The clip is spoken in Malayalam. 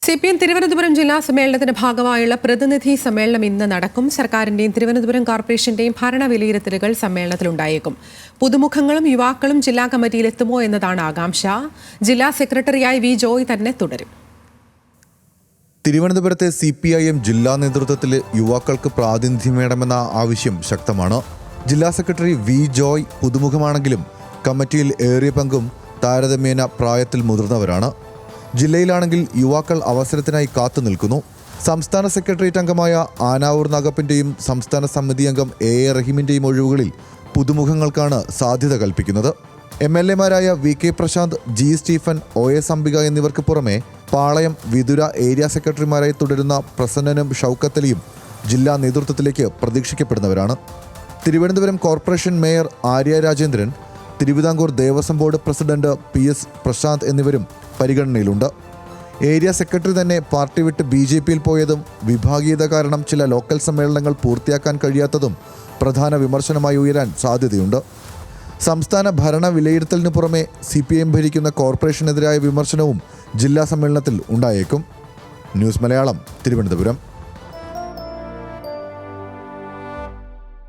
CPM തിരുവനന്തപുരം ജില്ലാ സമ്മേളനത്തിന്റെ ഭാഗമായുള്ള പ്രതിനിധി സമ്മേളനം ഇന്ന് നടക്കും. സർക്കാരിന്റെയും തിരുവനന്തപുരം കോർപ്പറേഷന്റെയും ഭരണ വിലയിരുത്തലുകൾ സമ്മേളനത്തിലുണ്ടായേക്കും. പുതുമുഖങ്ങളും യുവാക്കളും ജില്ലാ കമ്മിറ്റിയിൽ എത്തുമോ എന്നതാണ് ആകാംക്ഷ. ജില്ലാ സെക്രട്ടറിയായി വി ജോയ് തന്നെ തുടരും. തിരുവനന്തപുരത്തെ CPIM ജില്ലാ നേതൃത്വത്തിൽ യുവാക്കൾക്ക് പ്രാതിനിധ്യം വേണമെന്ന ആവശ്യം ശക്തമാണ്. ജില്ലാ സെക്രട്ടറി വി ജോയ് പുതുമുഖമാണെങ്കിലും കമ്മിറ്റിയിൽ ഏറിയ പങ്കും താരതമ്യേന പ്രായത്തിൽ മുതിർന്നവരാണ്. ജില്ലയിലാണെങ്കിൽ യുവാക്കൾ അവസരത്തിനായി കാത്തു നിൽക്കുന്നു. സംസ്ഥാന സെക്രട്ടേറിയറ്റ് അംഗമായ ആനാവൂർ നാഗപ്പൻ്റെയും സംസ്ഥാന സമിതി അംഗം A റഹീമിൻ്റെയും ഒഴിവുകളിൽ പുതുമുഖങ്ങൾക്കാണ് സാധ്യത കൽപ്പിക്കുന്നത്. MLA മാരായ VK Prashanth, G Stephen, OS Ambika എന്നിവർക്ക് പുറമെ പാളയം, വിതുര ഏരിയ സെക്രട്ടറിമാരായി തുടരുന്ന പ്രസന്നനും ഷൗക്കത്തലിയും ജില്ലാ നേതൃത്വത്തിലേക്ക് പ്രതീക്ഷിക്കപ്പെടുന്നവരാണ്. Thiruvananthapuram corporation mayor Arya Rajendran, Travancore Devaswom board president PS Prashant എന്നിവരും പരിഗണനയിലുണ്ട്. ഏരിയ സെക്രട്ടറി തന്നെ പാർട്ടി വിട്ട് BJPയിൽ പോയതും വിഭാഗീയത കാരണം ചില ലോക്കൽ സമ്മേളനങ്ങൾ പൂർത്തിയാക്കാൻ കഴിയാത്തതും പ്രധാന വിമർശനമായി ഉയരാൻ സാധ്യതയുണ്ട്. സംസ്ഥാന ഭരണ വിലയിരുത്തലിന് പുറമെ CPM ഭരിക്കുന്ന കോർപ്പറേഷനെതിരായ വിമർശനവും ജില്ലാ സമ്മേളനത്തിൽ ഉണ്ടായേക്കും. ന്യൂസ് മലയാളം, തിരുവനന്തപുരം.